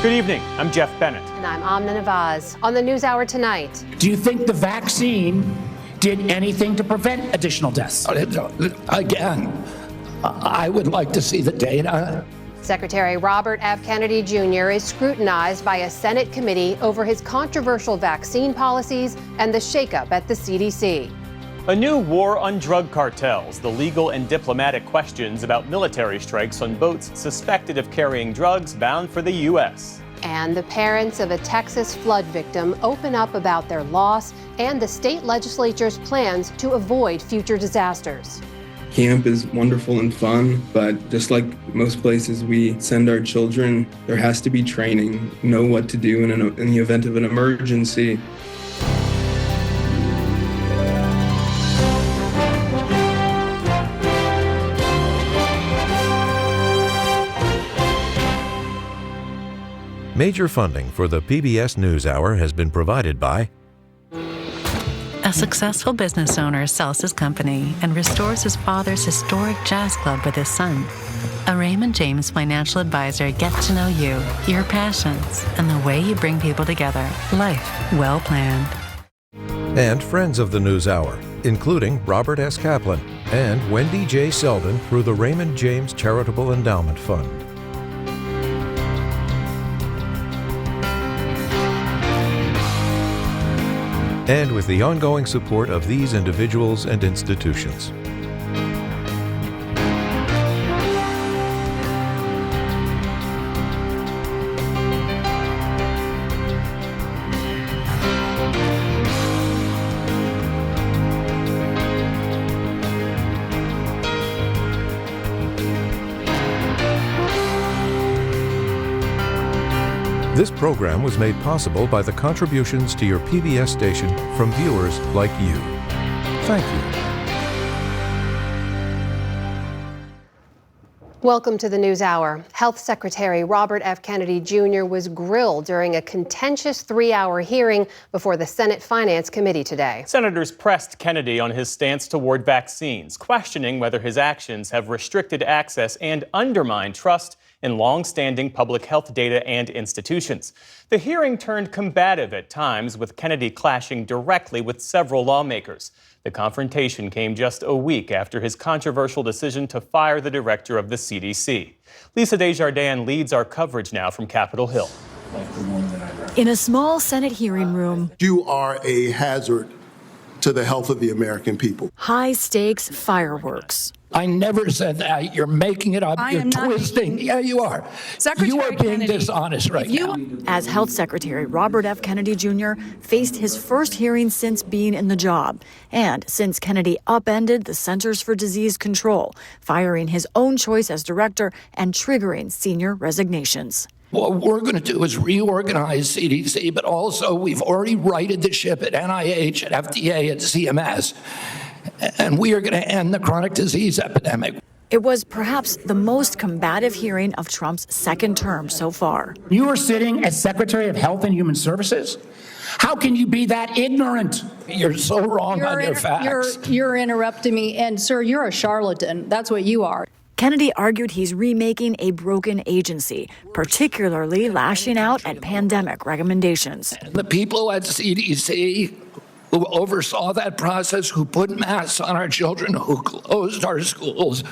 Good evening, I'm Jeff Bennett. And I'm Amna Nawaz. On the NewsHour tonight. Do you think the vaccine did anything to prevent additional deaths? Again, I would like to see the data. Secretary Robert F. Kennedy Jr. is scrutinized by a Senate committee over his controversial vaccine policies and the shakeup at the CDC. A new war on drug cartels, the legal and diplomatic questions about military strikes on boats suspected of carrying drugs bound for the U.S. And the parents of a Texas flood victim open up about their loss and the state legislature's plans to avoid future disasters. Camp is wonderful and fun, but just like most places we send our children, there has to be training, know what to do in the event of an emergency. Major funding for the PBS NewsHour has been provided by a successful business owner sells his company and restores his father's historic jazz club with his son. A Raymond James financial advisor gets to know you, your passions, and the way you bring people together. Life well planned. And friends of the NewsHour, including Robert S. Kaplan and Wendy J. Selden through the Raymond James Charitable Endowment Fund. And with the ongoing support of these individuals and institutions. This program was made possible by the contributions to your PBS station from viewers like you. Thank you. Welcome to the NewsHour. Health Secretary Robert F. Kennedy Jr. was grilled during a contentious 3-hour hearing before the Senate Finance Committee today. Senators pressed Kennedy on his stance toward vaccines, questioning whether his actions have restricted access and undermined trust in long-standing public health data and institutions. The hearing turned combative at times, with Kennedy clashing directly with several lawmakers. The confrontation came just a week after his controversial decision to fire the director of the CDC. Lisa Desjardins leads our coverage now from Capitol Hill. In a small Senate hearing room, you are a hazard to the health of the American people. High-stakes fireworks. I never said that. You're making it up. You're twisting. Yeah, you are. You are being dishonest right now. As Health Secretary Robert F. Kennedy Jr. faced his first hearing since being in the job, and since Kennedy upended the Centers for Disease Control, firing his own choice as director and triggering senior resignations. What we're going to do is reorganize CDC, but also we've already righted the ship at NIH, at FDA, at CMS. And we are going to end the chronic disease epidemic. It was perhaps the most combative hearing of Trump's second term so far. You are sitting as Secretary of Health and Human Services? How can you be that ignorant? You're so wrong on your facts. You're interrupting me, and sir, you're a charlatan. That's what you are. Kennedy argued he's remaking a broken agency, particularly lashing out at pandemic recommendations. The people at CDC who oversaw that process, who put masks on our children, who closed our schools,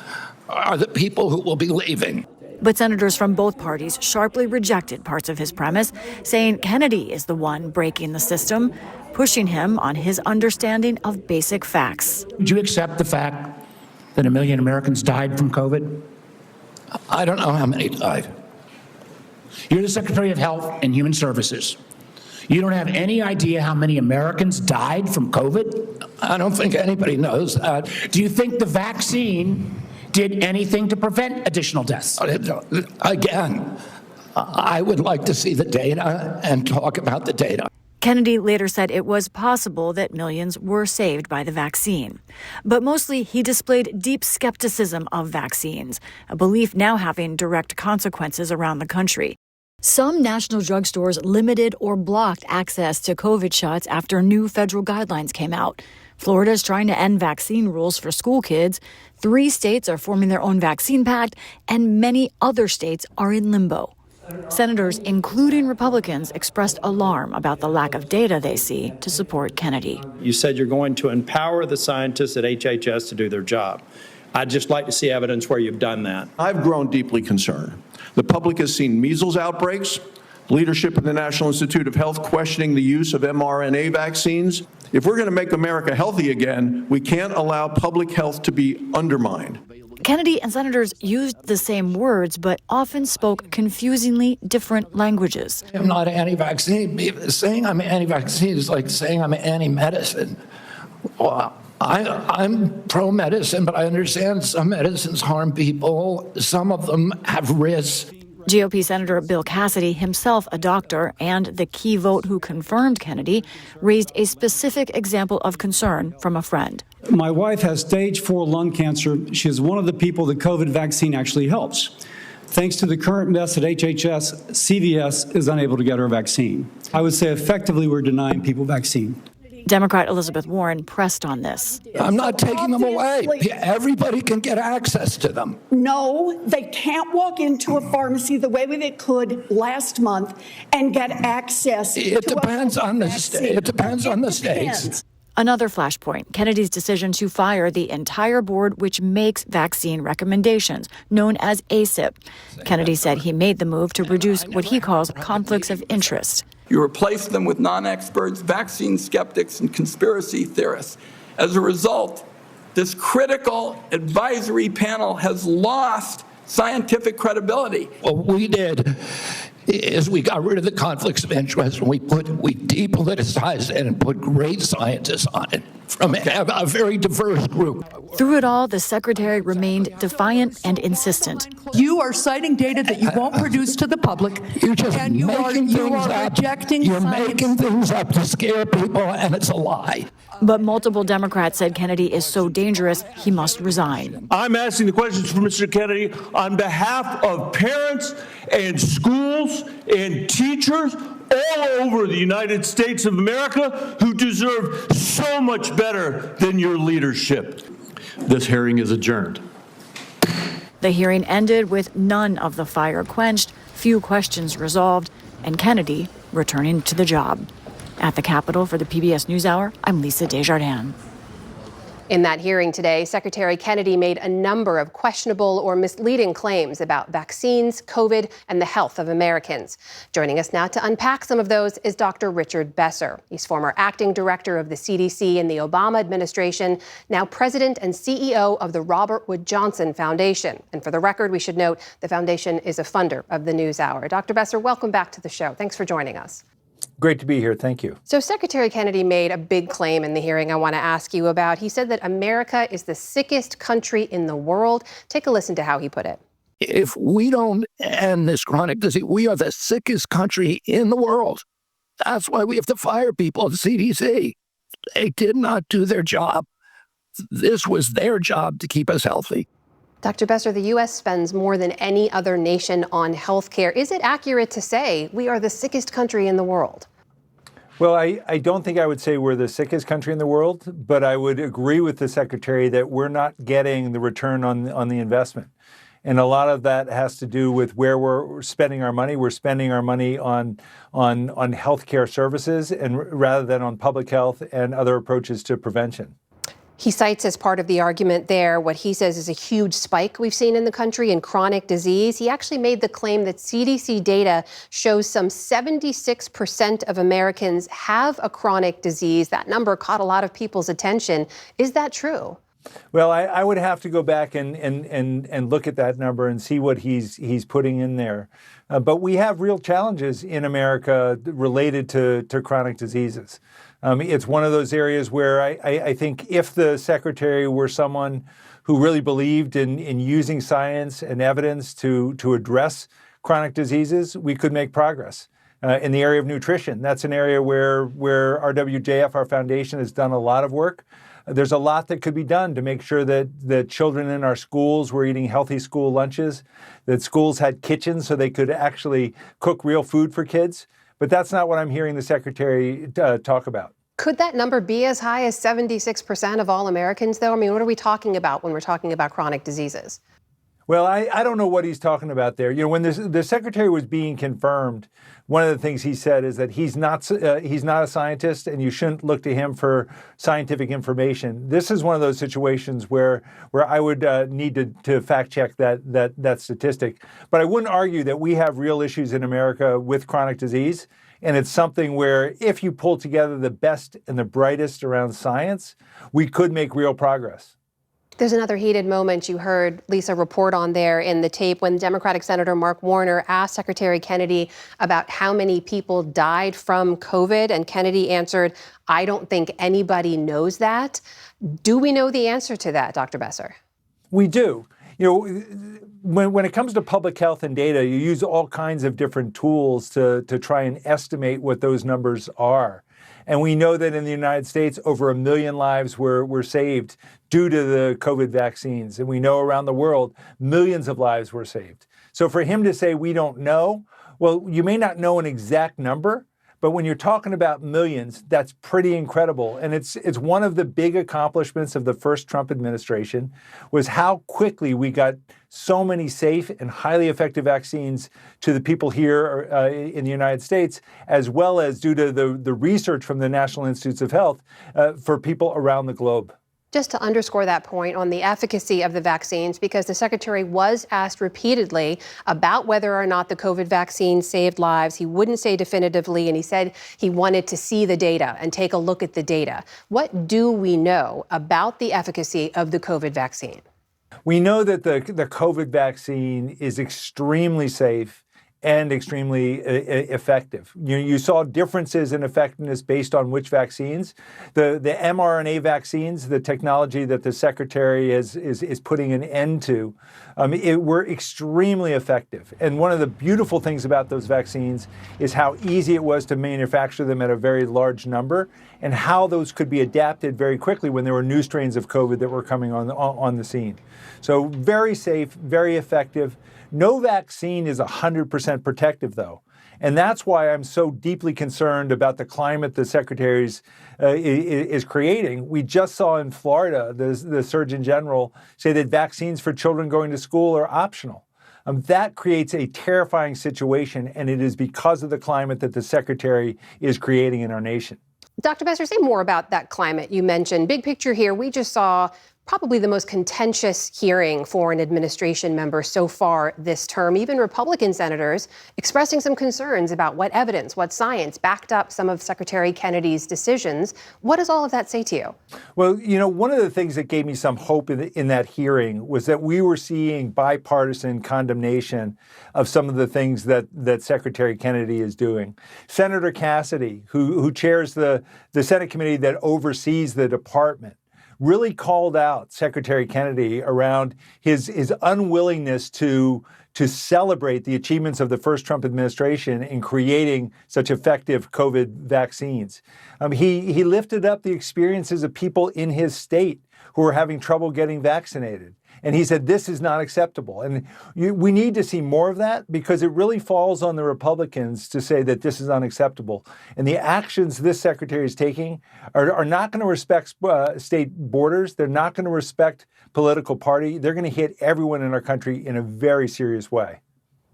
are the people who will be leaving. But senators from both parties sharply rejected parts of his premise, saying Kennedy is the one breaking the system, pushing him on his understanding of basic facts. Would you accept the fact that 1 million Americans died from COVID? I don't know how many died. You're the Secretary of Health and Human Services. You don't have any idea how many Americans died from COVID? I don't think anybody knows that. Do you think the vaccine did anything to prevent additional deaths? Again, I would like to see the data and talk about the data. Kennedy later said it was possible that millions were saved by the vaccine. But mostly, he displayed deep skepticism of vaccines, a belief now having direct consequences around the country. Some national drugstores limited or blocked access to COVID shots after new federal guidelines came out. Florida's trying to end vaccine rules for school kids. 3 states are forming their own vaccine pact, and many other states are in limbo. Senators, including Republicans, expressed alarm about the lack of data they see to support Kennedy. You said you're going to empower the scientists at HHS to do their job. I'd just like to see evidence where you've done that. I've grown deeply concerned. The public has seen measles outbreaks, leadership at the National Institute of Health questioning the use of mRNA vaccines. If we're going to make America healthy again, we can't allow public health to be undermined. Kennedy and senators used the same words, but often spoke confusingly different languages. I'm not anti-vaccine. Saying I'm anti-vaccine is like saying I'm anti-medicine. Well, I'm pro-medicine, but I understand some medicines harm people. Some of them have risks. GOP Senator Bill Cassidy, himself a doctor and the key vote who confirmed Kennedy, raised a specific example of concern from a friend. My wife has stage 4 lung cancer. She is one of the people the COVID vaccine actually helps. Thanks to the current mess at HHS, CVS is unable to get her vaccine. I would say effectively we're denying people vaccine. Democrat Elizabeth Warren pressed on this. I'm not taking them away. Everybody can get access to them. No, they can't walk into a pharmacy the way they could last month and get access. It depends on the state. It depends on the states. Another flashpoint, Kennedy's decision to fire the entire board which makes vaccine recommendations, known as ACIP. Kennedy said he made the move to reduce what he calls conflicts of interest. You replace them with non-experts, vaccine skeptics, and conspiracy theorists. As a result, this critical advisory panel has lost scientific credibility. What we did is we got rid of the conflicts of interest and we depoliticized it and put great scientists on it from a very diverse group. Through it all, the secretary remained defiant and insistent. You are citing data that you won't produce to the public. You're just and you are rejecting You're science. making things up to scare people, and it's a lie. But multiple Democrats said Kennedy is so dangerous he must resign. I'm asking the questions for Mr. Kennedy on behalf of parents and schools and teachers all over the United States of America who deserve so much better than your leadership. This hearing is adjourned. The hearing ended with none of the fire quenched, few questions resolved, and Kennedy returning to the job. At the Capitol for the PBS NewsHour, I'm Lisa Desjardins. In that hearing today, Secretary Kennedy made a number of questionable or misleading claims about vaccines, COVID, and the health of Americans. Joining us now to unpack some of those is Dr. Richard Besser. He's former acting director of the CDC in the Obama administration, now president and CEO of the Robert Wood Johnson Foundation. And for the record, we should note the foundation is a funder of the NewsHour. Dr. Besser, welcome back to the show. Thanks for joining us. Great to be here. Thank you. So Secretary Kennedy made a big claim in the hearing I want to ask you about. He said that America is the sickest country in the world. Take a listen to how he put it. If we don't end this chronic disease, we are the sickest country in the world. That's why we have to fire people at the CDC. They did not do their job. This was their job to keep us healthy. Dr. Besser, the U.S. spends more than any other nation on health care. Is it accurate to say we are the sickest country in the world? Well, I don't think I would say we're the sickest country in the world, but I would agree with the Secretary that we're not getting the return on the investment. And a lot of that has to do with where we're spending our money. We're spending our money on healthcare services and rather than on public health and other approaches to prevention. He cites as part of the argument there what he says is a huge spike we've seen in the country in chronic disease. He actually made the claim that CDC data shows some 76% of Americans have a chronic disease. That number caught a lot of people's attention. Is that true? Well, I would have to go back and look at that number and see what he's putting in there. But we have real challenges in America related to chronic diseases. It's one of those areas where I think if the Secretary were someone who really believed in using science and evidence to address chronic diseases, we could make progress. In the area of nutrition, that's an area where RWJF, our foundation, has done a lot of work. There's a lot that could be done to make sure that the children in our schools were eating healthy school lunches, that schools had kitchens so they could actually cook real food for kids. But that's not what I'm hearing the Secretary talk about. Could that number be as high as 76% of all Americans, though? I mean, what are we talking about when we're talking about chronic diseases? Well, I don't know what he's talking about there. You know, when the secretary was being confirmed, one of the things he said is that he's not a scientist, and you shouldn't look to him for scientific information. This is one of those situations where I would need to fact check that statistic. But I wouldn't argue that we have real issues in America with chronic disease. And it's something where if you pull together the best and the brightest around science, we could make real progress. There's another heated moment you heard Lisa report on there in the tape when Democratic Senator Mark Warner asked Secretary Kennedy about how many people died from COVID, and Kennedy answered, "I don't think anybody knows that." Do we know the answer to that, Dr. Besser? We do. You know, when it comes to public health and data, you use all kinds of different tools to try and estimate what those numbers are. And we know that in the United States, over 1 million lives were saved due to the COVID vaccines. And we know around the world, millions of lives were saved. So for him to say we don't know, well, you may not know an exact number, but when you're talking about millions, that's pretty incredible. And it's one of the big accomplishments of the first Trump administration was how quickly we got so many safe and highly effective vaccines to the people here in the United States, as well as due to the research from the National Institutes of Health for people around the globe. Just to underscore that point on the efficacy of the vaccines, because the secretary was asked repeatedly about whether or not the COVID vaccine saved lives. He wouldn't say definitively, and he said he wanted to see the data and take a look at the data. What do we know about the efficacy of the COVID vaccine? We know that the COVID vaccine is extremely safe and extremely effective. You saw differences in effectiveness based on which vaccines. The mRNA vaccines, the technology that the secretary is putting an end to, were extremely effective. And one of the beautiful things about those vaccines is how easy it was to manufacture them at a very large number, and how those could be adapted very quickly when there were new strains of COVID that were coming on the scene. So very safe, very effective. No vaccine is 100% protective, though. And that's why I'm so deeply concerned about the climate the secretary is creating. We just saw in Florida, the Surgeon General say that vaccines for children going to school are optional. That creates a terrifying situation, and it is because of the climate that the secretary is creating in our nation. Dr. Besser, say more about that climate you mentioned. Big picture here, we just saw probably the most contentious hearing for an administration member so far this term. Even Republican senators expressing some concerns about what evidence, what science backed up some of Secretary Kennedy's decisions. What does all of that say to you? Well, you know, one of the things that gave me some hope in that hearing was that we were seeing bipartisan condemnation of some of the things that Secretary Kennedy is doing. Senator Cassidy, who chairs the Senate committee that oversees the department, really called out Secretary Kennedy around his unwillingness to celebrate the achievements of the first Trump administration in creating such effective COVID vaccines. He lifted up the experiences of people in his state who were having trouble getting vaccinated. And he said, this is not acceptable. And we need to see more of that, because it really falls on the Republicans to say that this is unacceptable. And the actions this secretary is taking are not going to respect state borders. They're not going to respect political party. They're going to hit everyone in our country in a very serious way.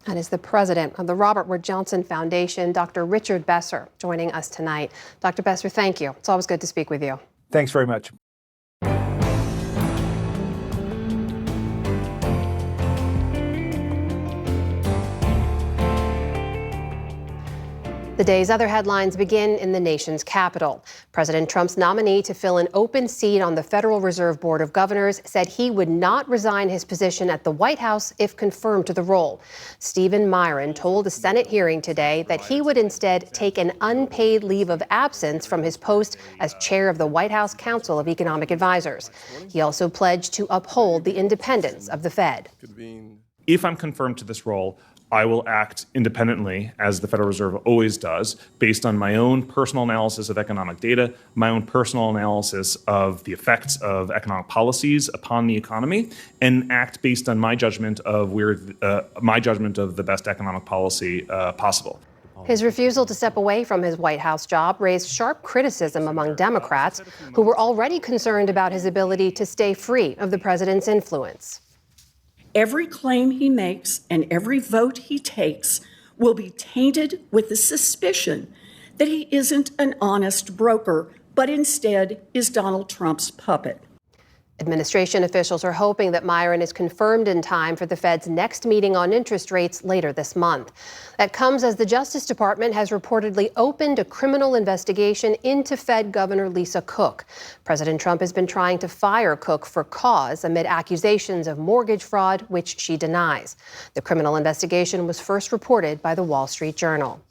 That is the president of the Robert Wood Johnson Foundation, Dr. Richard Besser, joining us tonight. Dr. Besser, thank you. It's always good to speak with you. Thanks very much. The day's other headlines begin in the nation's capital. President Trump's nominee to fill an open seat on the Federal Reserve Board of Governors said he would not resign his position at the White House if confirmed to the role. Stephen Myron told a Senate hearing today that he would instead take an unpaid leave of absence from his post as chair of the White House Council of Economic Advisors. He also pledged to uphold the independence of the Fed. If I'm confirmed to this role, I will act independently, as the Federal Reserve always does, based on my own personal analysis of economic data, my own personal analysis of the effects of economic policies upon the economy, and act based on my judgment of the best economic policy possible. His refusal to step away from his White House job raised sharp criticism among Democrats, who were already concerned about his ability to stay free of the president's influence. every claim he makes and every vote he takes will be tainted with the suspicion that he isn't an honest broker, but instead is Donald Trump's puppet. Administration officials are hoping that Miron is confirmed in time for the Fed's next meeting on interest rates later this month. That comes as the Justice Department has reportedly opened a criminal investigation into Fed Governor Lisa Cook. President Trump has been trying to fire Cook for cause amid accusations of mortgage fraud, which she denies. The criminal investigation was first reported by the Wall Street Journal.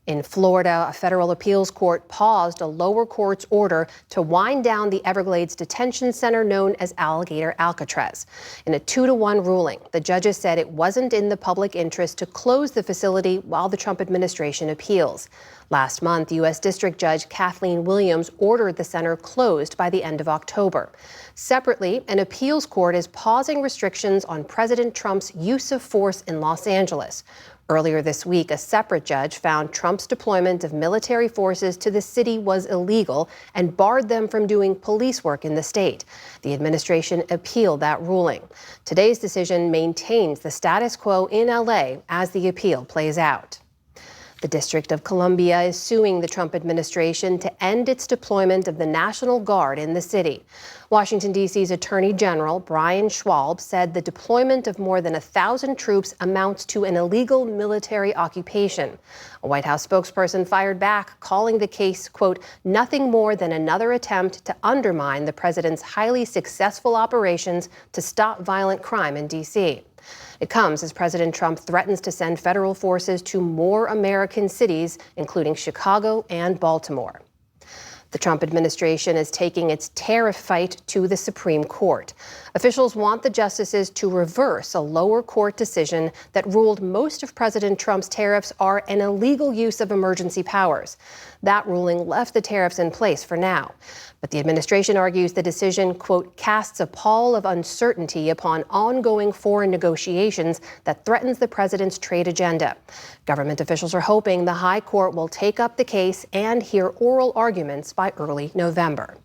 In Florida, a federal appeals court paused a lower court's order to wind down the Everglades detention center known as Alligator Alcatraz. In a 2-1 ruling, the judges said it wasn't in the public interest to close the facility while the Trump administration appeals. Last month, U.S. District Judge Kathleen Williams ordered the center closed by the end of October. Separately, an appeals court is pausing restrictions on President Trump's use of force in Los Angeles. Earlier this week, a separate judge found Trump's deployment of military forces to the city was illegal and barred them from doing police work in the state. The administration appealed that ruling. Today's decision maintains the status quo in L.A. as the appeal plays out. The District of Columbia is suing the Trump administration to end its deployment of the National Guard in the city. Washington, D.C.'s Attorney General Brian Schwalb said the deployment of more than 1,000 troops amounts to an illegal military occupation. A White House spokesperson fired back, calling the case, quote, nothing more than another attempt to undermine the president's highly successful operations to stop violent crime in D.C. It comes as President Trump threatens to send federal forces to more American cities, including Chicago and Baltimore. The Trump administration is taking its tariff fight to the Supreme Court. Officials want the justices to reverse a lower court decision that ruled most of President Trump's tariffs are an illegal use of emergency powers. That ruling left the tariffs in place for now. But the administration argues the decision, quote, casts a pall of uncertainty upon ongoing foreign negotiations that threatens the president's trade agenda. Government officials are hoping the high court will take up the case and hear oral arguments by early November.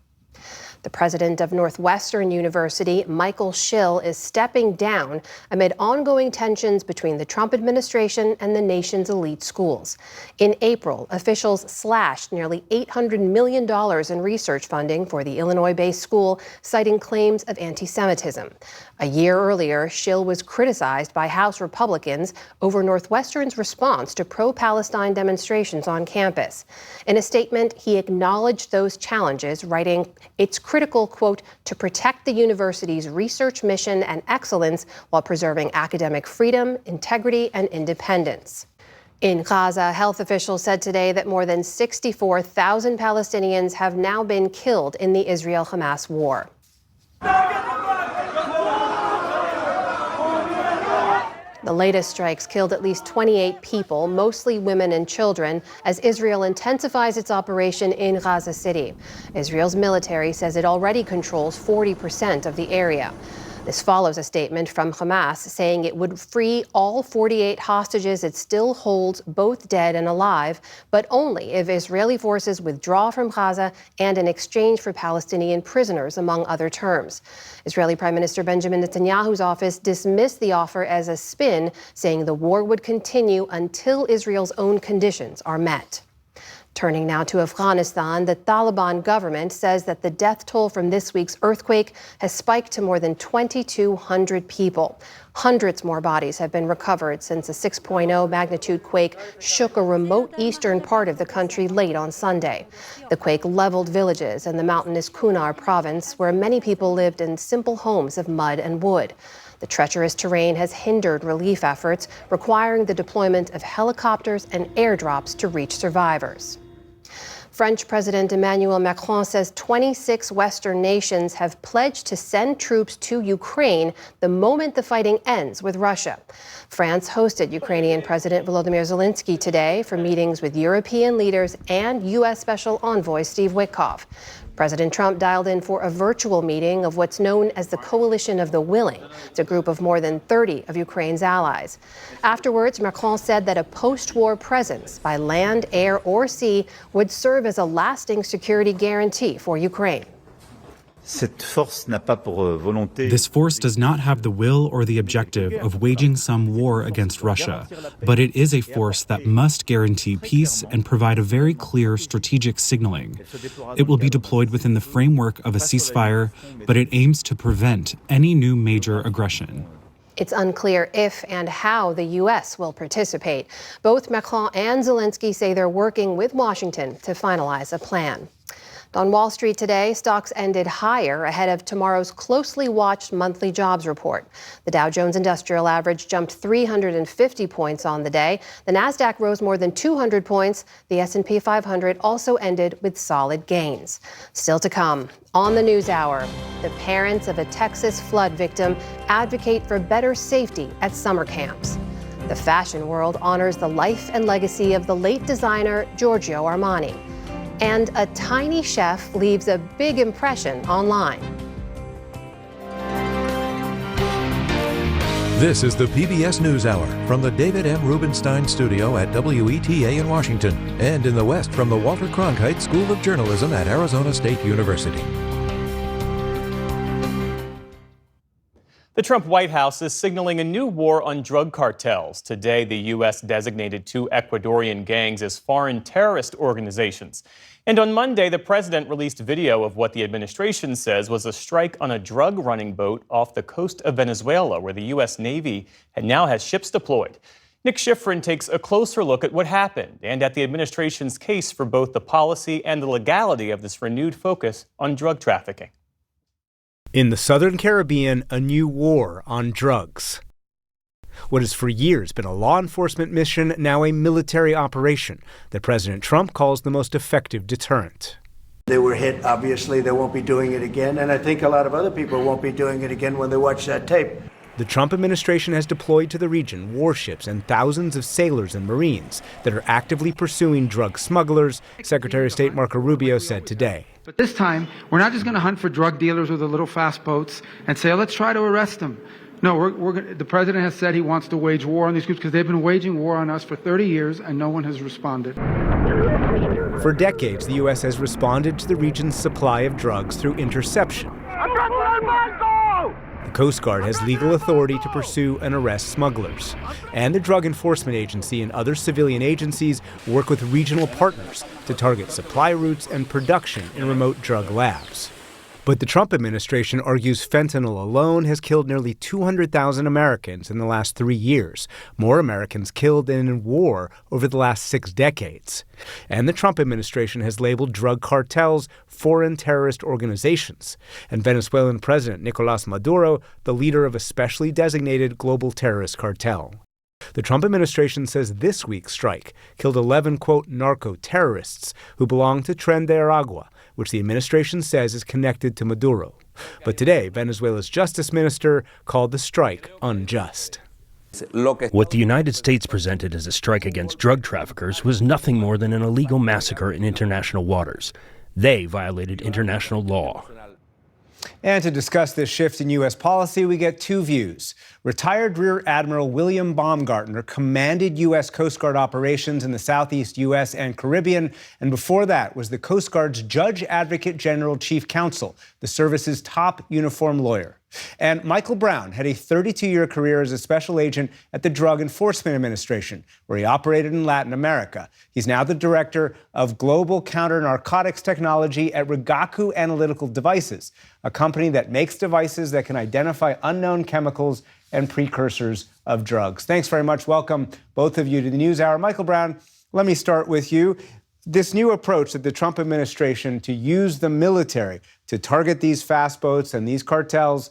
The president of Northwestern University, Michael Schill, is stepping down amid ongoing tensions between the Trump administration and the nation's elite schools. In April, officials slashed nearly $800 million in research funding for the Illinois-based school, citing claims of anti-Semitism. A year earlier, Schill was criticized by House Republicans over Northwestern's response to pro-Palestine demonstrations on campus. In a statement, he acknowledged those challenges, writing, "It's critical, quote, to protect the university's research mission and excellence while preserving academic freedom, integrity, and independence." In Gaza, health officials said today that more than 64,000 Palestinians have now been killed in the Israel-Hamas war. The latest strikes killed at least 28 people, mostly women and children, as Israel intensifies its operation in Gaza City. Israel's military says it already controls 40% of the area. This follows a statement from Hamas saying it would free all 48 hostages it still holds, both dead and alive, but only if Israeli forces withdraw from Gaza and in exchange for Palestinian prisoners, among other terms. Israeli Prime Minister Benjamin Netanyahu's office dismissed the offer as a spin, saying the war would continue until Israel's own conditions are met. Turning now to Afghanistan, the Taliban government says that the death toll from this week's earthquake has spiked to more than 2,200 people. Hundreds more bodies have been recovered since a 6.0 magnitude quake shook a remote eastern part of the country late on Sunday. The quake leveled villages in the mountainous Kunar province, where many people lived in simple homes of mud and wood. The treacherous terrain has hindered relief efforts, requiring the deployment of helicopters and airdrops to reach survivors. French President Emmanuel Macron says 26 Western nations have pledged to send troops to Ukraine the moment the fighting ends with Russia. France hosted Ukrainian President Volodymyr Zelensky today for meetings with European leaders and U.S. Special Envoy Steve Witkoff. President Trump dialed in for a virtual meeting of what's known as the Coalition of the Willing. It's a group of more than 30 of Ukraine's allies. Afterwards, Macron said that a post-war presence by land, air, or sea would serve as a lasting security guarantee for Ukraine. This force does not have the will or the objective of waging some war against Russia, but it is a force that must guarantee peace and provide a very clear strategic signaling. It will be deployed within the framework of a ceasefire, but it aims to prevent any new major aggression. It's unclear if and how the U.S. will participate. Both Macron and Zelensky say they're working with Washington to finalize a plan. On Wall Street today, stocks ended higher ahead of tomorrow's closely watched monthly jobs report. The Dow Jones Industrial Average jumped 350 points on the day. The Nasdaq rose more than 200 points. The S&P 500 also ended with solid gains. Still to come, on the NewsHour, the parents of a Texas flood victim advocate for better safety at summer camps. The fashion world honors the life and legacy of the late designer Giorgio Armani. And a tiny chef leaves a big impression online. This is the PBS NewsHour from the David M. Rubenstein Studio at WETA in Washington, and in the West from the Walter Cronkite School of Journalism at Arizona State University. The Trump White House is signaling a new war on drug cartels. Today, the U.S. designated 2 Ecuadorian gangs as foreign terrorist organizations. And on Monday, the president released video of what the administration says was a strike on a drug-running boat off the coast of Venezuela, where the U.S. Navy now has ships deployed. Nick Schifrin takes a closer look at what happened and at the administration's case for both the policy and the legality of this renewed focus on drug trafficking. In the Southern Caribbean, a new war on drugs. What has for years been a law enforcement mission, now a military operation that President Trump calls the most effective deterrent. They were hit, obviously. They won't be doing it again. And I think a lot of other people won't be doing it again when they watch that tape. The Trump administration has deployed to the region warships and thousands of sailors and Marines that are actively pursuing drug smugglers, Secretary of State Marco Rubio said today. But this time, we're not just going to hunt for drug dealers with the little fast boats and say, oh, let's try to arrest them. No, the president has said he wants to wage war on these groups because they've been waging war on us for 30 years and no one has responded. For decades, the U.S. has responded to the region's supply of drugs through interception. The Coast Guard has legal authority to pursue and arrest smugglers. And the Drug Enforcement Agency and other civilian agencies work with regional partners to target supply routes and production in remote drug labs. But the Trump administration argues fentanyl alone has killed nearly 200,000 Americans in the last 3 years, more Americans killed than in war over the last 6 decades. And the Trump administration has labeled drug cartels foreign terrorist organizations, and Venezuelan President Nicolas Maduro the leader of a specially designated global terrorist cartel. The Trump administration says this week's strike killed 11, quote, narco-terrorists who belong to Tren de Aragua, which the administration says is connected to Maduro. But today, Venezuela's justice minister called the strike unjust. What the United States presented as a strike against drug traffickers was nothing more than an illegal massacre in international waters. They violated international law. And to discuss this shift in U.S. policy, we get 2 views. Retired Rear Admiral William Baumgartner commanded U.S. Coast Guard operations in the Southeast U.S. and Caribbean, and before that was the Coast Guard's Judge Advocate General Chief Counsel, the service's top uniformed lawyer. And Michael Brown had a 32-year career as a special agent at the Drug Enforcement Administration, where he operated in Latin America. He's now the director of global counter-narcotics technology at Rigaku Analytical Devices, a company that makes devices that can identify unknown chemicals and precursors of drugs. Thanks very much. Welcome, both of you, to the NewsHour. Michael Brown, let me start with you. This new approach of the Trump administration to use the military to target these fast boats and these cartels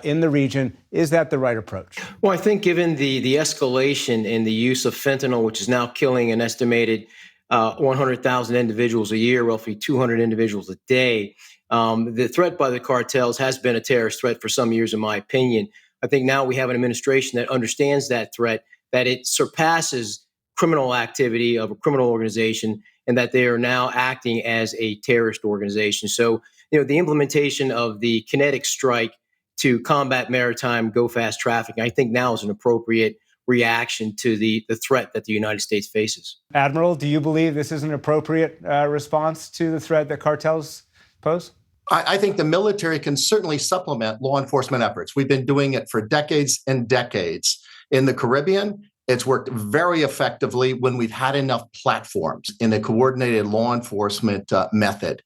in the region, is that the right approach? Well, I think given the escalation in the use of fentanyl, which is now killing an estimated 100,000 individuals a year, roughly 200 individuals a day, the threat by the cartels has been a terrorist threat for some years, in my opinion. I think now we have an administration that understands that threat, that it surpasses criminal activity of a criminal organization, and that they are now acting as a terrorist organization. So, the implementation of the kinetic strike to combat maritime go-fast trafficking, I think now is an appropriate reaction to the threat that the United States faces. Admiral, do you believe this is an appropriate response to the threat that cartels pose? I think the military can certainly supplement law enforcement efforts. We've been doing it for decades and decades. In the Caribbean, it's worked very effectively when we've had enough platforms in a coordinated law enforcement method.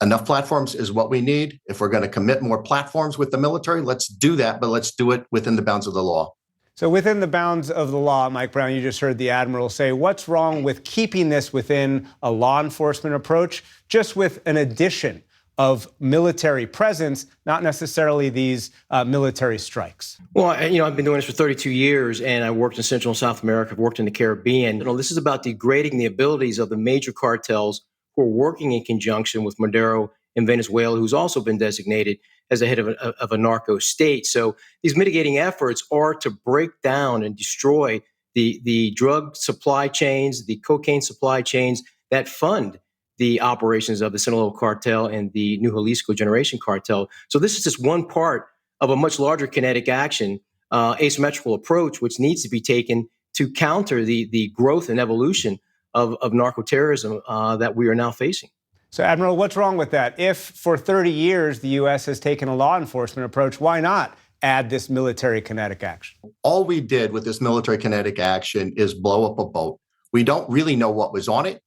Enough platforms is what we need. If we're going to commit more platforms with the military, let's do that, but let's do it within the bounds of the law. So within the bounds of the law, Mike Brown, you just heard the Admiral say, what's wrong with keeping this within a law enforcement approach, just with an addition of military presence, not necessarily these military strikes? Well, I've been doing this for 32 years, and I worked in Central and South America. I've worked in the Caribbean. This is about degrading the abilities of the major cartels who are working in conjunction with Maduro in Venezuela, who's also been designated as the head of a narco state. So these mitigating efforts are to break down and destroy the drug supply chains, the cocaine supply chains that fund the operations of the Sinaloa cartel and the New Jalisco Generation cartel. So this is just one part of a much larger kinetic action, asymmetrical approach, which needs to be taken to counter the growth and evolution of narco-terrorism that we are now facing. So, Admiral, what's wrong with that? If for 30 years the U.S. has taken a law enforcement approach, why not add this military kinetic action? All we did with this military kinetic action is blow up a boat. We don't really know what was on it.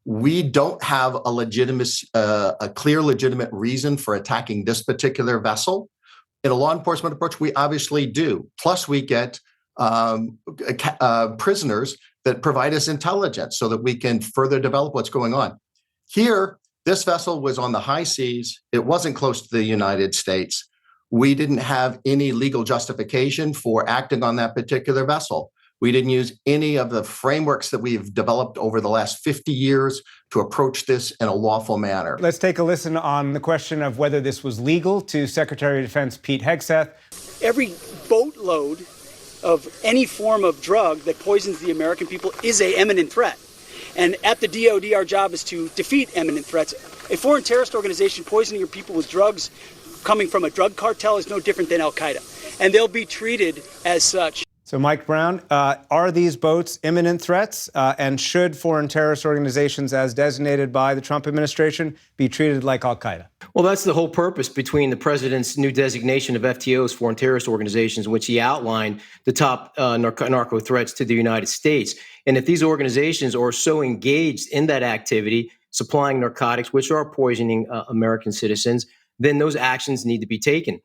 We don't have a clear, legitimate reason for attacking this particular vessel. In a law enforcement approach, we obviously do. Plus, we get prisoners that provide us intelligence so that we can further develop what's going on. Here, this vessel was on the high seas. It wasn't close to the United States. We didn't have any legal justification for acting on that particular vessel. We didn't use any of the frameworks that we've developed over the last 50 years to approach this in a lawful manner. Let's take a listen on the question of whether this was legal to Secretary of Defense Pete Hegseth. Every boatload of any form of drug that poisons the American people is an imminent threat. And at the DoD, our job is to defeat imminent threats. A foreign terrorist organization poisoning your people with drugs coming from a drug cartel is no different than al-Qaeda. And they'll be treated as such. So, Mike Brown, are these boats imminent threats? And should foreign terrorist organizations, as designated by the Trump administration, be treated like al-Qaeda? Well, that's the whole purpose between the president's new designation of FTOs, foreign terrorist organizations, in which he outlined the top narco threats to the United States. And if these organizations are so engaged in that activity, supplying narcotics, which are poisoning American citizens, then those actions need to be taken.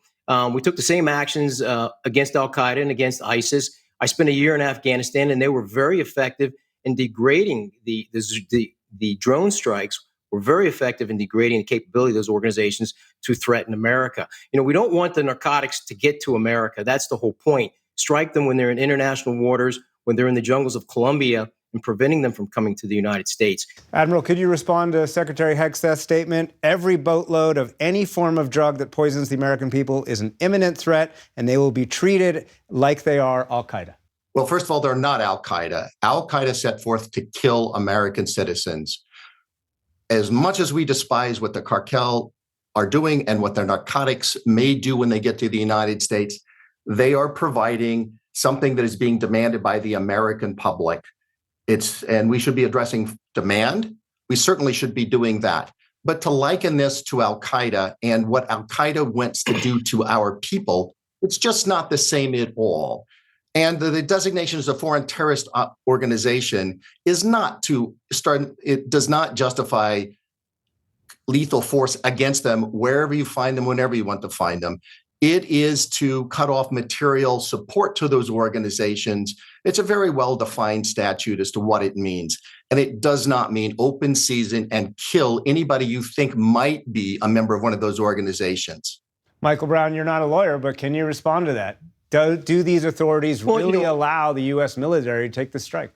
We took the same actions against al-Qaeda and against ISIS. I spent a year in Afghanistan, and they were very effective in degrading the drone strikes. Were very effective in degrading the capability of those organizations to threaten America. We don't want the narcotics to get to America. That's the whole point. Strike them when they're in international waters, when they're in the jungles of Colombia, and preventing them from coming to the United States. Admiral, could you respond to Secretary Hegseth's statement? Every boatload of any form of drug that poisons the American people is an imminent threat, and they will be treated like they are al-Qaeda. Well, first of all, they're not al-Qaeda. Al-Qaeda set forth to kill American citizens. As much as we despise what the cartel are doing and what their narcotics may do when they get to the United States, they are providing something that is being demanded by the American public. And we should be addressing demand. We certainly should be doing that. But to liken this to al-Qaeda and what al-Qaeda wants to do to our people, it's just not the same at all. And the designation as a foreign terrorist organization is not it does not justify lethal force against them wherever you find them, whenever you want to find them. It is to cut off material support to those organizations. It's a very well-defined statute as to what it means. And it does not mean open season and kill anybody you think might be a member of one of those organizations. Michael Brown, you're not a lawyer, but can you respond to that? Do these authorities really allow the U.S. military to take the strike?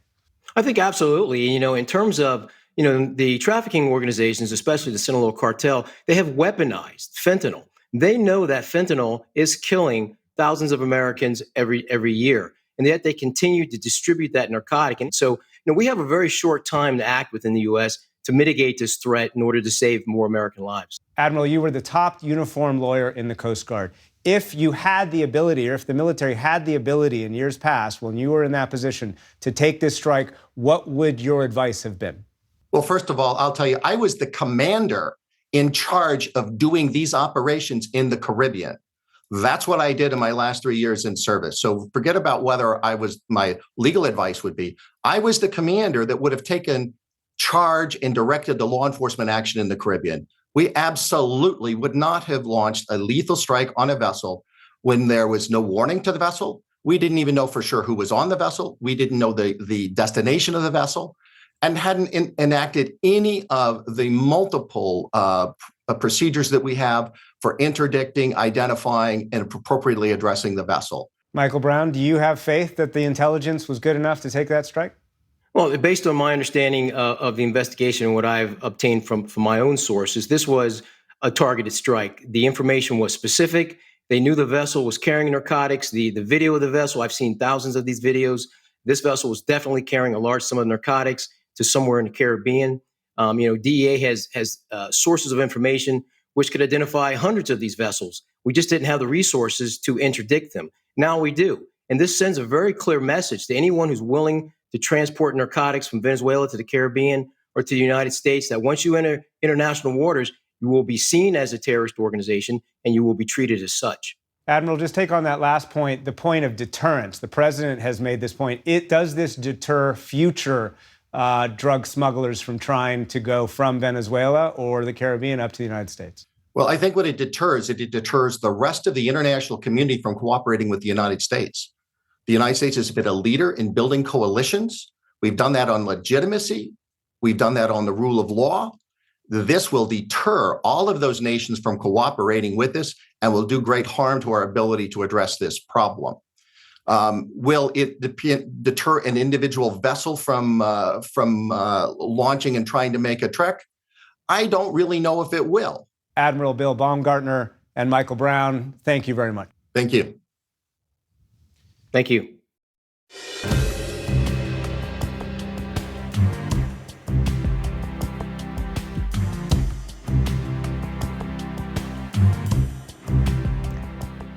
I think absolutely. In terms of, the trafficking organizations, especially the Sinaloa cartel, they have weaponized fentanyl. They know that fentanyl is killing thousands of Americans every year, and yet they continue to distribute that narcotic. And so, we have a very short time to act within the U.S. to mitigate this threat in order to save more American lives. Admiral, you were the top uniformed lawyer in the Coast Guard. If you had the ability, or if the military had the ability in years past, when you were in that position, to take this strike, what would your advice have been? Well, first of all, I'll tell you, I was the commander in charge of doing these operations in the Caribbean. That's what I did in my last 3 years in service. So forget about whether my legal advice would be, I was the commander that would have taken charge and directed the law enforcement action in the Caribbean. We absolutely would not have launched a lethal strike on a vessel when there was no warning to the vessel. We didn't even know for sure who was on the vessel. We didn't know the destination of the vessel, and hadn't enacted any of the multiple procedures that we have for interdicting, identifying, and appropriately addressing the vessel. Michael Brown, do you have faith that the intelligence was good enough to take that strike? Well, based on my understanding of the investigation and what I've obtained from my own sources, this was a targeted strike. The information was specific. They knew the vessel was carrying narcotics. The video of the vessel, I've seen thousands of these videos. This vessel was definitely carrying a large sum of narcotics to somewhere in the Caribbean. DEA has sources of information which could identify hundreds of these vessels. We just didn't have the resources to interdict them. Now we do. And this sends a very clear message to anyone who's willing to transport narcotics from Venezuela to the Caribbean or to the United States, that once you enter international waters, you will be seen as a terrorist organization and you will be treated as such. Admiral, just take on that last point, the point of deterrence. The president has made this point. Does this deter future drug smugglers from trying to go from Venezuela or the Caribbean up to the United States? Well, I think what it deters the rest of the international community from cooperating with the United States. The United States has been a leader in building coalitions. We've done that on legitimacy. We've done that on the rule of law. This will deter all of those nations from cooperating with us and will do great harm to our ability to address this problem. Will it deter an individual vessel from launching and trying to make a trek? I don't really know if it will. Admiral Bill Baumgartner and Michael Brown, thank you very much. Thank you. Thank you.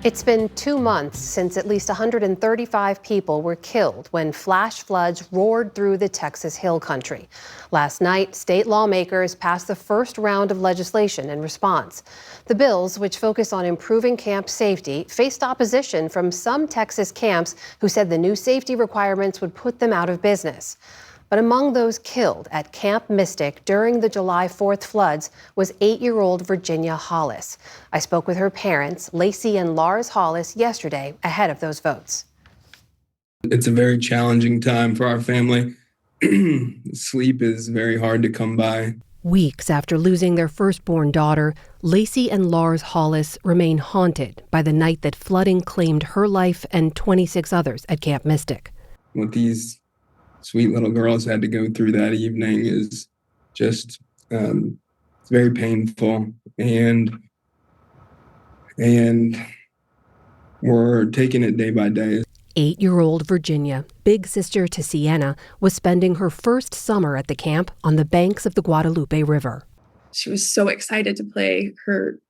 It's been 2 months since at least 135 people were killed when flash floods roared through the Texas Hill Country. Last night, state lawmakers passed the first round of legislation in response. The bills, which focus on improving camp safety, faced opposition from some Texas camps who said the new safety requirements would put them out of business. But among those killed at Camp Mystic during the July 4th floods was 8-year-old Virginia Hollis. I spoke with her parents, Lacey and Lars Hollis, yesterday ahead of those votes. It's a very challenging time for our family. Sleep is very hard to come by. Weeks after losing their firstborn daughter, Lacey and Lars Hollis remain haunted by the night that flooding claimed her life and 26 others at Camp Mystic. What these sweet little girls had to go through that evening is just it's very painful, and we're taking it day by day. 8-year-old Virginia, big sister to Sienna, was spending her first summer at the camp on the banks of the Guadalupe River. She was so excited to play her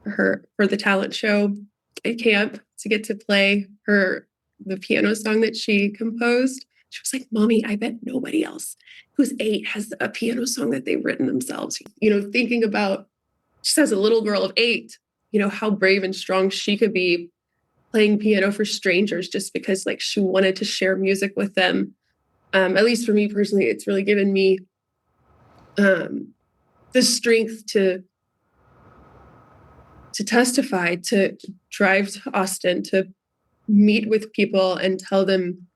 for the talent show at camp, to get to play the piano song that she composed. She was like, "Mommy, I bet nobody else who's 8 has a piano song that they've written themselves." Thinking about, just as a little girl of 8, how brave and strong she could be playing piano for strangers just because she wanted to share music with them. At least for me personally, it's really given me the strength to testify, to drive to Austin, to meet with people and tell them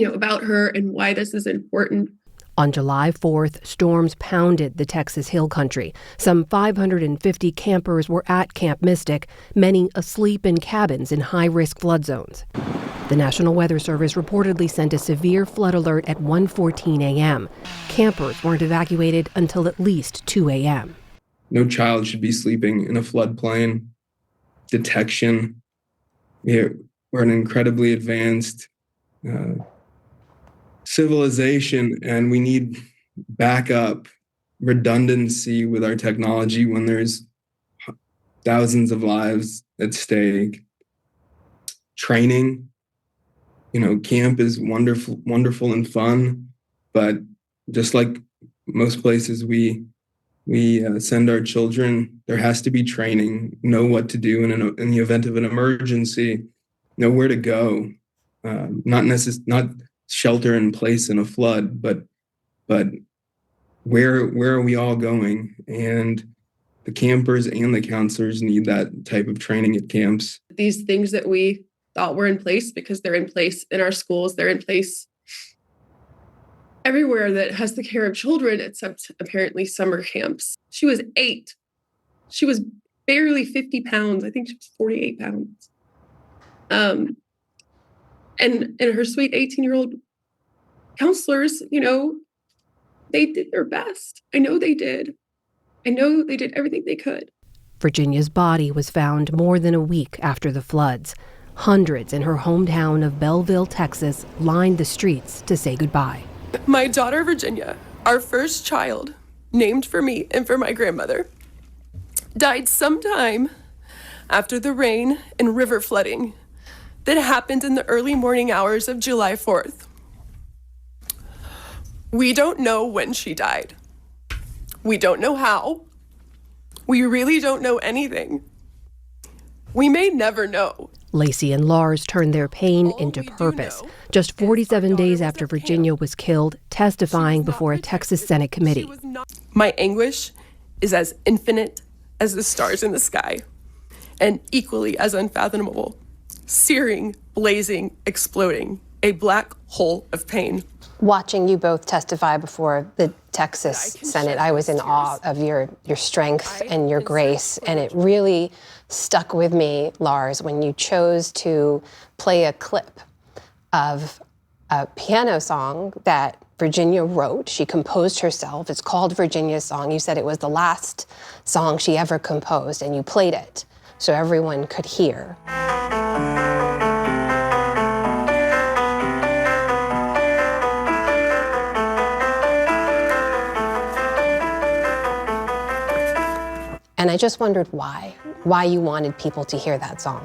about her and why this is important. On July 4th, storms pounded the Texas Hill Country. Some 550 campers were at Camp Mystic, many asleep in cabins in high-risk flood zones. The National Weather Service reportedly sent a severe flood alert at 1:14 a.m. Campers weren't evacuated until at least 2 a.m. No child should be sleeping in a floodplain. Detection. We're an incredibly advanced civilization, and we need backup, redundancy with our technology when there's thousands of lives at stake. Training, camp is wonderful and fun, but just like most places we we send our children. There has to be training, know what to do in the event of an emergency, know where to go, not shelter in place in a flood, but where are we all going? And the campers and the counselors need that type of training at camps. These things that we thought were in place, because they're in place in our schools, they're in place everywhere that has the care of children, except apparently summer camps. She was 8. She was barely 50 pounds. I think she was 48 pounds. And her sweet 18-year-old counselors, they did their best. I know they did. I know they did everything they could. Virginia's body was found more than a week after the floods. Hundreds in her hometown of Belleville, Texas, lined the streets to say goodbye. My daughter, Virginia, our first child, named for me and for my grandmother, died sometime after the rain and river flooding that happened in the early morning hours of July 4th. We don't know when she died. We don't know how. We really don't know anything. We may never know. Lacey and Lars turned their pain into purpose. Just 47 days after Virginia was killed, testifying before a Texas Senate committee. My anguish is as infinite as the stars in the sky, and equally as unfathomable. Searing, blazing, exploding, a black hole of pain. Watching you both testify before the Texas Senate, I was in awe of your strength and your grace, and it really stuck with me, Lars, when you chose to play a clip of a piano song that Virginia wrote. She composed herself. It's called Virginia's Song. You said it was the last song she ever composed, and you played it so everyone could hear. And I just wondered why you wanted people to hear that song.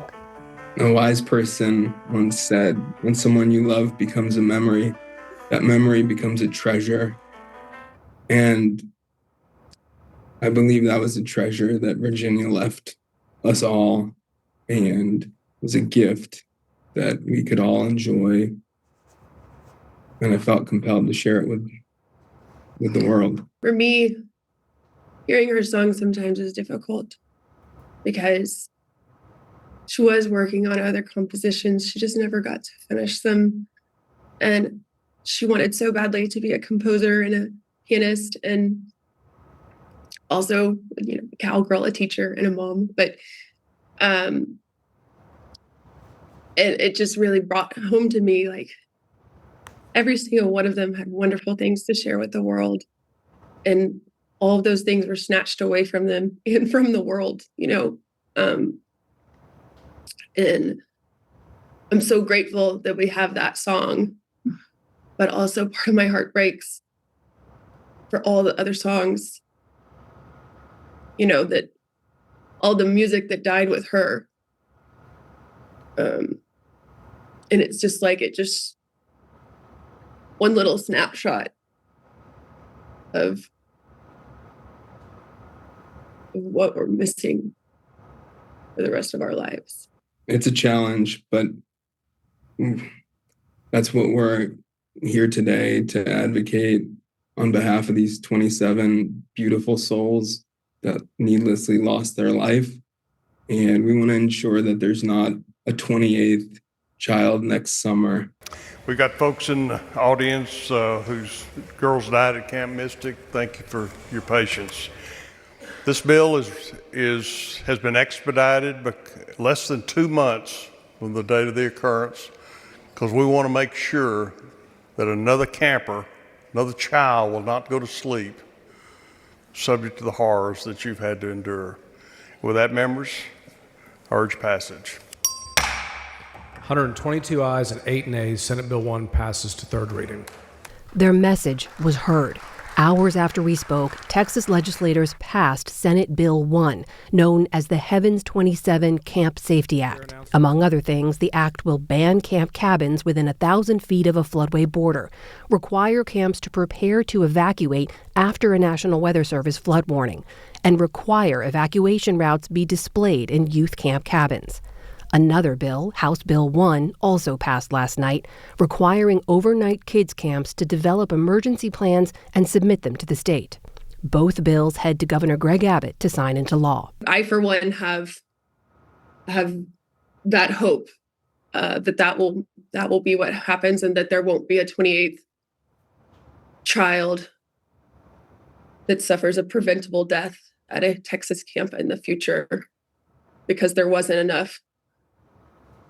A wise person once said, when someone you love becomes a memory, that memory becomes a treasure. And I believe that was a treasure that Virginia left us all, and was a gift that we could all enjoy. And I felt compelled to share it with the world. For me, hearing her song sometimes is difficult because she was working on other compositions. She just never got to finish them. And she wanted so badly to be a composer and a pianist, and also, a cowgirl, a teacher, and a mom. But it just really brought home to me, like, every single one of them had wonderful things to share with the world. And all of those things were snatched away from them and from the world, and I'm so grateful that we have that song, but also part of my heart breaks for all the other songs, that all the music that died with her. And it's just like, one little snapshot of what we're missing for the rest of our lives. It's a challenge, but that's what we're here today to advocate on behalf of these 27 beautiful souls that needlessly lost their life. And we want to ensure that there's not a 28th child next summer. We got folks in the audience whose girls died at Camp Mystic. Thank you for your patience. This bill has been expedited, but less than 2 months from the date of the occurrence, because we want to make sure that another camper, another child, will not go to sleep subject to the horrors that you've had to endure. With that, members, I urge passage. 122 ayes and 8 nays. Senate Bill 1 passes to third reading. Their message was heard. Hours after we spoke, Texas legislators passed Senate Bill 1, known as the Heavens 27 Camp Safety Act. Among other things, the act will ban camp cabins within 1,000 feet of a floodway border, require camps to prepare to evacuate after a National Weather Service flood warning, and require evacuation routes be displayed in youth camp cabins. Another bill, House Bill 1, also passed last night, requiring overnight kids camps to develop emergency plans and submit them to the state. Both bills head to Governor Greg Abbott to sign into law. I, for one, have that hope that will be what happens, and that there won't be a 28th child that suffers a preventable death at a Texas camp in the future because there wasn't enough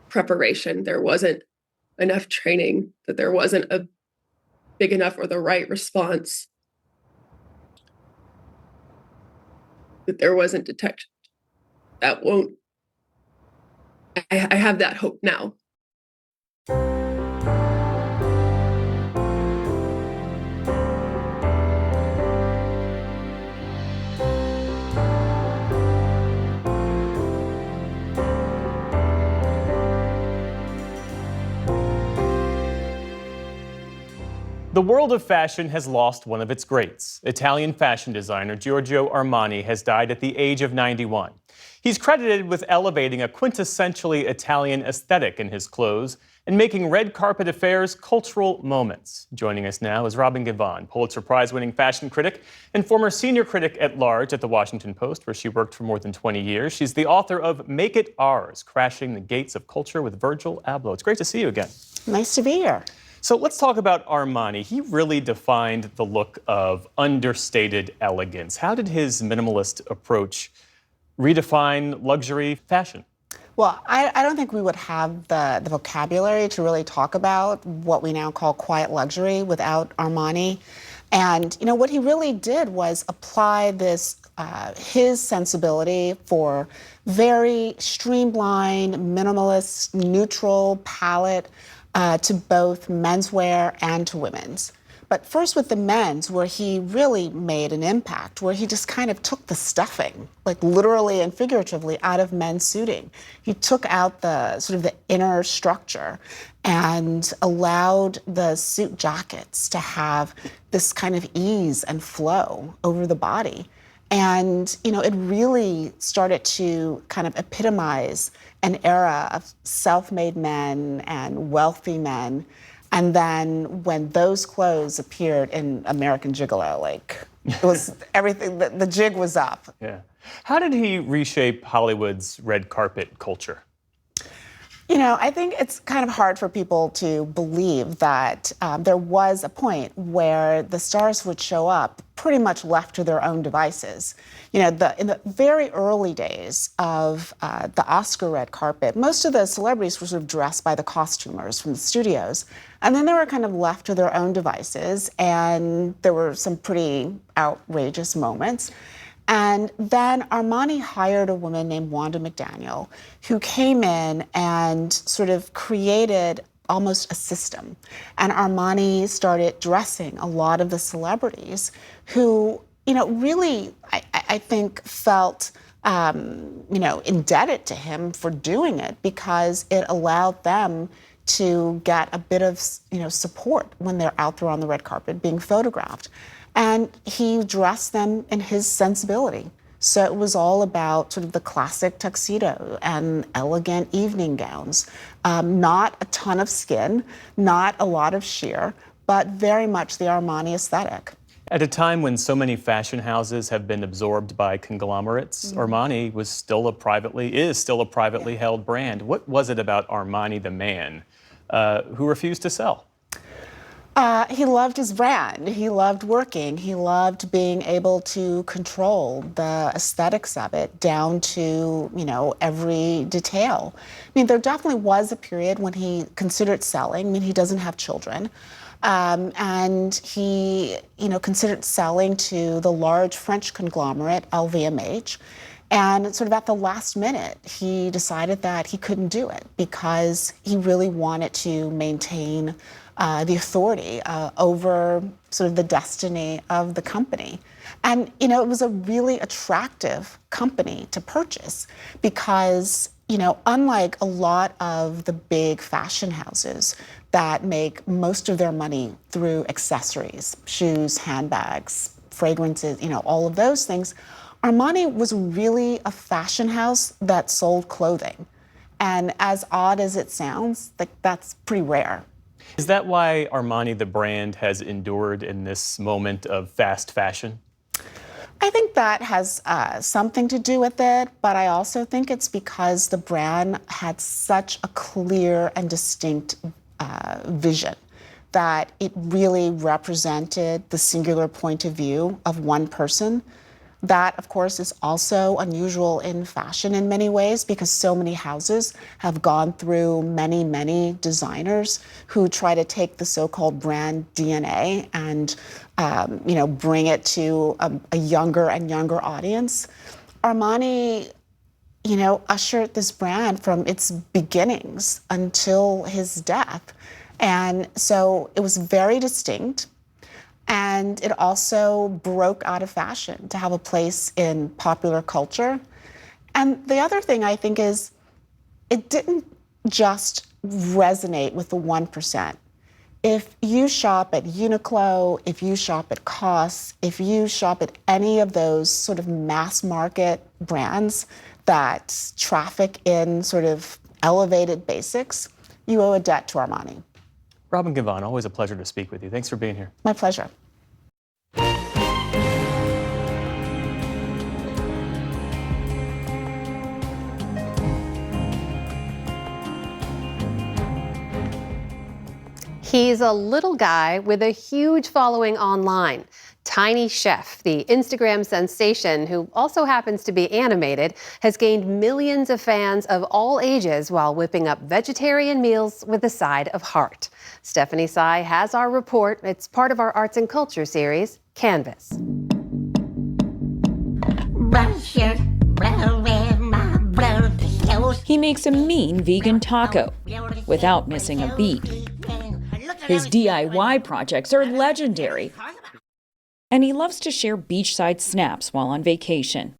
preparation, there wasn't enough training, that there wasn't a big enough or the right response, that there wasn't detection. That won't. I have that hope now. The world of fashion has lost one of its greats. Italian fashion designer Giorgio Armani has died at the age of 91. He's credited with elevating a quintessentially Italian aesthetic in his clothes and making red carpet affairs cultural moments. Joining us now is Robin Givhan, Pulitzer Prize-winning fashion critic and former senior critic at large at The Washington Post, where she worked for more than 20 years. She's the author of Make It Ours, Crashing the Gates of Culture with Virgil Abloh. It's great to see you again. Nice to be here. So let's talk about Armani. He really defined the look of understated elegance. How did his minimalist approach redefine luxury fashion? Well, I don't think we would have the vocabulary to really talk about what we now call quiet luxury without Armani. And, what he really did was apply this, his sensibility for very streamlined, minimalist, neutral palette to both menswear and to women's. But first with the men's, where he really made an impact, where he just kind of took the stuffing, like literally and figuratively, out of men's suiting. He took out the sort of the inner structure and allowed the suit jackets to have this kind of ease and flow over the body. And, it really started to kind of epitomize an era of self-made men and wealthy men. And then when those clothes appeared in American Gigolo, it was everything, the jig was up. Yeah. How did he reshape Hollywood's red carpet culture? I think it's kind of hard for people to believe that there was a point where the stars would show up pretty much left to their own devices. In the very early days of the Oscar red carpet, most of the celebrities were sort of dressed by the costumers from the studios. And then they were kind of left to their own devices, and there were some pretty outrageous moments. And then Armani hired a woman named Wanda McDaniel, who came in and sort of created almost a system. And Armani started dressing a lot of the celebrities who, really, I think felt, indebted to him for doing it, because it allowed them to get a bit of, support when they're out there on the red carpet being photographed. And he dressed them in his sensibility. So it was all about sort of the classic tuxedo and elegant evening gowns. Not a ton of skin, not a lot of sheer, but very much the Armani aesthetic. At a time when so many fashion houses have been absorbed by conglomerates, Armani is still a privately held brand. What was it about Armani the man who refused to sell? He loved his brand. He loved working. He loved being able to control the aesthetics of it down to, every detail. There definitely was a period when he considered selling. He doesn't have children. And he, considered selling to the large French conglomerate LVMH. And sort of at the last minute, he decided that he couldn't do it because he really wanted to maintain the authority over sort of the destiny of the company. And, you know, it was a really attractive company to purchase because, you know, unlike a lot of the big fashion houses that make most of their money through accessories, shoes, handbags, fragrances, you know, all of those things, Armani was really a fashion house that sold clothing. And as odd as it sounds, like, that's pretty rare. Is that why Armani, the brand, has endured in this moment of fast fashion? I think that has something to do with it, but I also think it's because the brand had such a clear and distinct vision that it really represented the singular point of view of one person. That, of course, is also unusual in fashion in many ways because so many houses have gone through many, many designers who try to take the so-called brand DNA and, you know, bring it to a younger and younger audience. Armani, you know, ushered this brand from its beginnings until his death. And so it was very distinct. And it also broke out of fashion to have a place in popular culture. And the other thing I think is it didn't just resonate with the 1%. If you shop at Uniqlo, if you shop at COS, if you shop at any of those sort of mass market brands that traffic in sort of elevated basics, you owe a debt to Armani. Robin Givhan, always a pleasure to speak with you. Thanks for being here. My pleasure. He's a little guy with a huge following online. Tiny Chef, the Instagram sensation who also happens to be animated, has gained millions of fans of all ages while whipping up vegetarian meals with a side of heart. Stephanie Tsai has our report. It's part of our Arts and Culture series, Canvas. He makes a mean vegan taco without missing a beat. His DIY projects are legendary. And he loves to share beachside snaps while on vacation.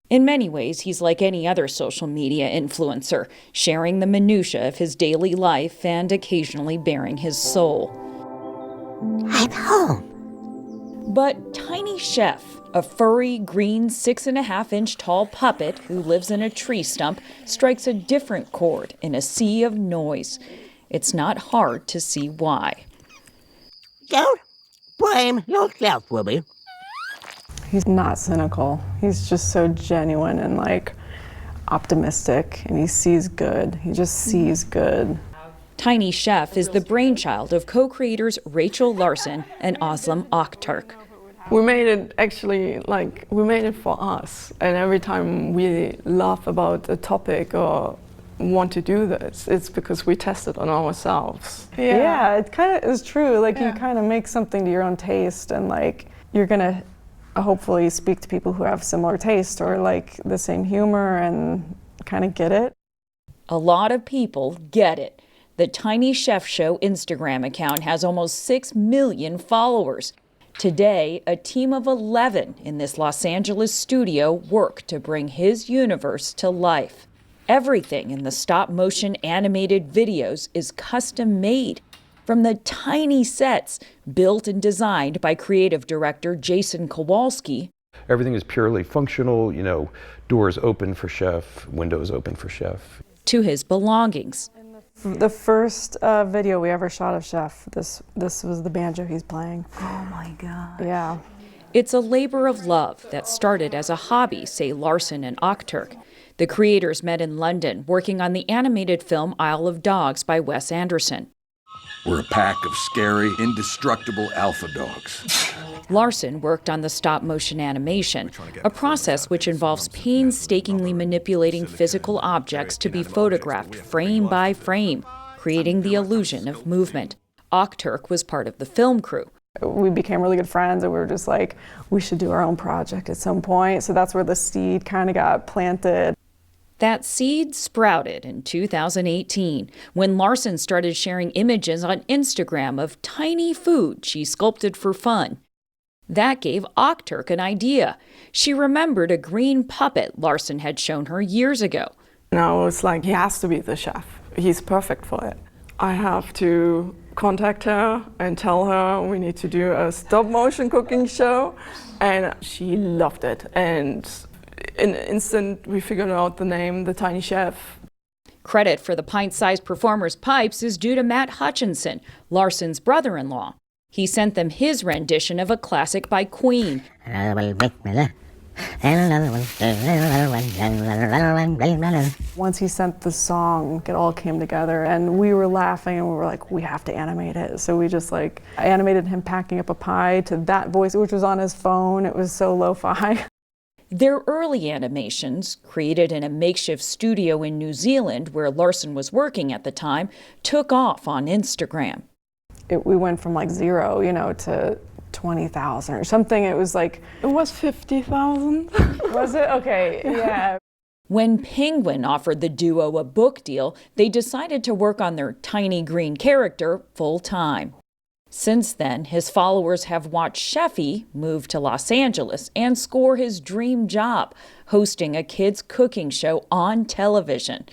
In many ways, he's like any other social media influencer, sharing the minutiae of his daily life and occasionally baring his soul. I'm home. But Tiny Chef, a furry, green, 6.5-inch tall puppet who lives in a tree stump, strikes a different chord in a sea of noise. It's not hard to see why. Don't blame yourself, Ruby. He's not cynical. He's just so genuine and like optimistic, and he sees good. He just sees good. Tiny Chef is the brainchild of co-creators Rachel Larson and Aslam Akhturk. We made it actually we made it for us. And every time we laugh about a topic or want to do this, it's because we test it on ourselves. Yeah, it kind of is true. Like you kind of make something to your own taste, and like you're gonna hopefully speak to people who have similar taste or like the same humor and kind of get it. A lot of people get it. The Tiny Chef Show Instagram account has almost 6 million followers. Today, a team of 11 in this Los Angeles studio work to bring his universe to life. Everything in the stop-motion animated videos is custom-made, from the tiny sets built and designed by creative director Jason Kowalski. Everything is purely functional, you know, doors open for Chef, windows open for Chef. To his belongings. The first video we ever shot of Chef, this was the banjo he's playing. Oh my God. Yeah. It's a labor of love that started as a hobby, say Larson and Akhturk. The creators met in London, working on the animated film Isle of Dogs by Wes Anderson. We're a pack of scary, indestructible alpha dogs. Larson worked on the stop-motion animation, a process which involves painstakingly manipulating physical objects to be photographed frame by frame, creating the illusion of movement. Akhturk was part of the film crew. We became really good friends, and we were just like, we should do our own project at some point. So that's where the seed kind of got planted. That seed sprouted in 2018 when Larson started sharing images on Instagram of tiny food she sculpted for fun. That gave Okturk an idea. She remembered a green puppet Larson had shown her years ago. And I was like, he has to be the chef. He's perfect for it. I have to contact her and tell her we need to do a stop-motion cooking show. And she loved it. And in an instant, we figured out the name, The Tiny Chef. Credit for the pint-sized performer's pipes is due to Matt Hutchinson, Larson's brother-in-law. He sent them his rendition of a classic by Queen. Once he sent the song, it all came together, and we were laughing, and we were like, we have to animate it. So we just animated him packing up a pie to that voice, which was on his phone. It was so lo-fi. Their early animations, created in a makeshift studio in New Zealand where Larson was working at the time, took off on Instagram. We went from 0, to 20,000 or something. It was 50,000. Was it? Okay, yeah. When Penguin offered the duo a book deal, they decided to work on their tiny green character full-time. Since then, his followers have watched Sheffy move to Los Angeles and score his dream job, hosting a kids' cooking show on television.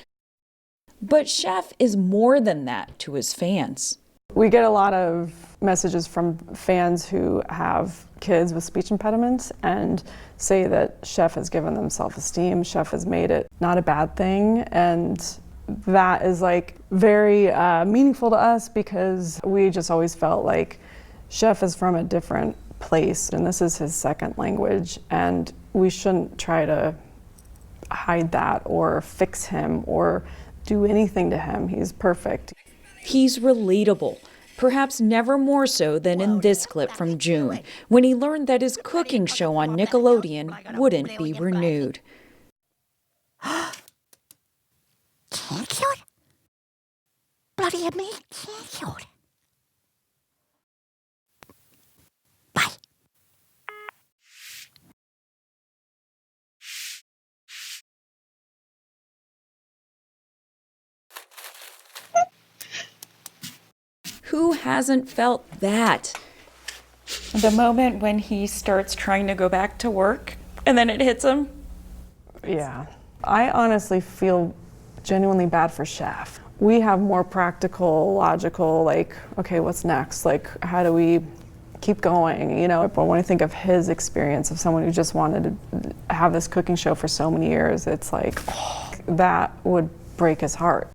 But Chef is more than that to his fans. We get a lot of messages from fans who have kids with speech impediments and say that Chef has given them self-esteem. Chef has made it not a bad thing, and that is very meaningful to us because we just always felt like Chef is from a different place and this is his second language, and we shouldn't try to hide that or fix him or do anything to him. He's perfect. He's relatable, perhaps never more so than in this clip from June, when he learned that his cooking show on Nickelodeon wouldn't be renewed. Canceled? Bloody me, canceled. Bye. Who hasn't felt that? The moment when he starts trying to go back to work and then it hits him? Yeah. I honestly feel genuinely bad for Chef. We have more practical, logical, okay, what's next? How do we keep going? But when I think of his experience of someone who just wanted to have this cooking show for so many years, it's that would break his heart.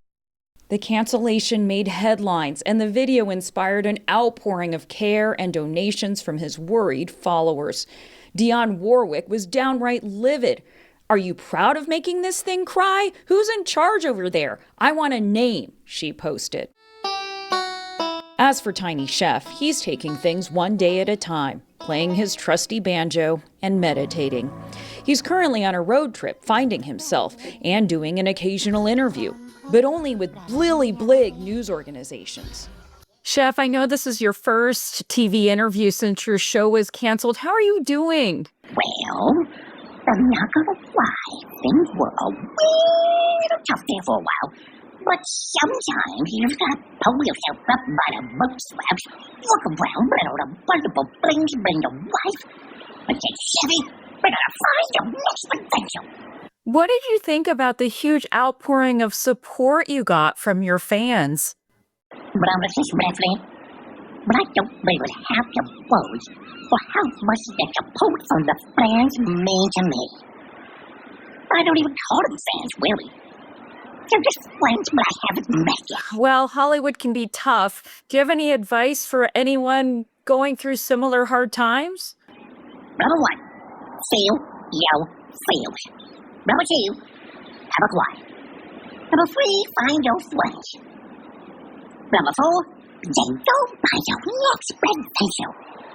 The cancellation made headlines, and the video inspired an outpouring of care and donations from his worried followers. Dionne Warwick was downright livid. "Are you proud of making this thing cry? Who's in charge over there? I want a name," she posted. As for Tiny Chef, he's taking things one day at a time, playing his trusty banjo and meditating. He's currently on a road trip finding himself and doing an occasional interview, but only with Blilly-Blig news organizations. Chef, I know this is your first TV interview since your show was canceled. How are you doing? Well, I'm not gonna lie, things were a little tough there for a while. But sometimes you've got to pull yourself up by the bootstraps, look around, bring out a wonderful things, bring your wife, and get Chevy, we're gonna find your next adventure. What did you think about the huge outpouring of support you got from your fans? But I'm just baffling. But I don't really have the words for how much the support from the fans mean to me. I don't even call them fans, really. They're just friends, but I haven't met yet. Well, Hollywood can be tough. Do you have any advice for anyone going through similar hard times? Number 1, feel your feels. Number 2, have a quiet. Number 3, find your friends. Number 4, then go buy your next adventure.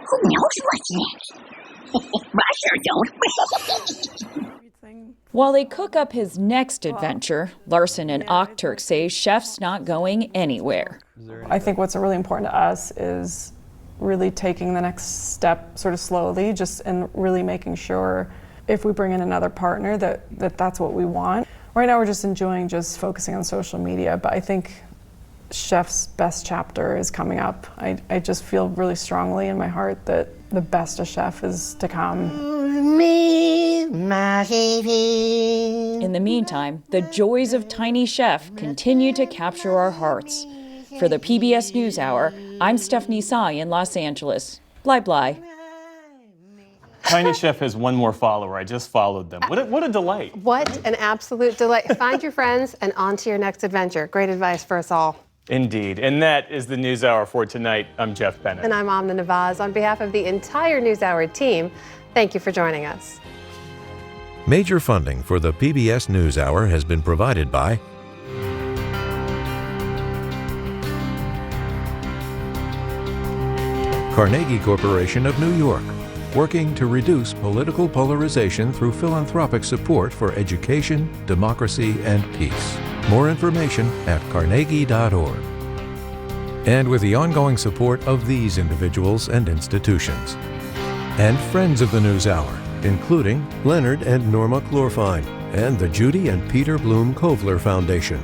Who knows what's next? I sure don't. While they cook up his next adventure, Larson and Okturk say Chef's not going anywhere. I think what's really important to us is really taking the next step sort of slowly, just and really making sure if we bring in another partner that's what we want. Right now we're just enjoying just focusing on social media, but I think Chef's best chapter is coming up. I just feel really strongly in my heart that the best of Chef is to come. In the meantime, the joys of Tiny Chef continue to capture our hearts. For the PBS NewsHour, I'm Stephanie Tsai in Los Angeles. Bly bly. Tiny Chef has one more follower. I just followed them. What a delight. What an absolute delight. Find your friends and on to your next adventure. Great advice for us all. Indeed. And that is the NewsHour for tonight. I'm Jeff Bennett. And I'm Amna Nawaz. On behalf of the entire NewsHour team, thank you for joining us. Major funding for the PBS NewsHour has been provided by Carnegie Corporation of New York, working to reduce political polarization through philanthropic support for education, democracy, and peace. More information at carnegie.org. And with the ongoing support of these individuals and institutions. And friends of the NewsHour, including Leonard and Norma Chlorfine, and the Judy and Peter Bloom Kovler Foundation.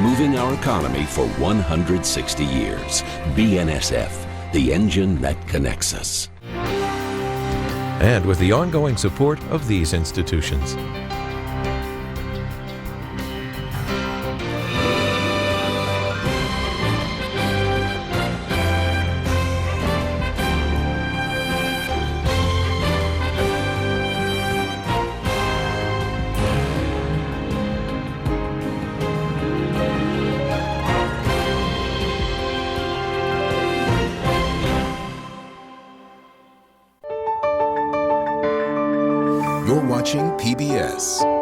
Moving our economy for 160 years. BNSF, the engine that connects us. And with the ongoing support of these institutions. You're watching PBS.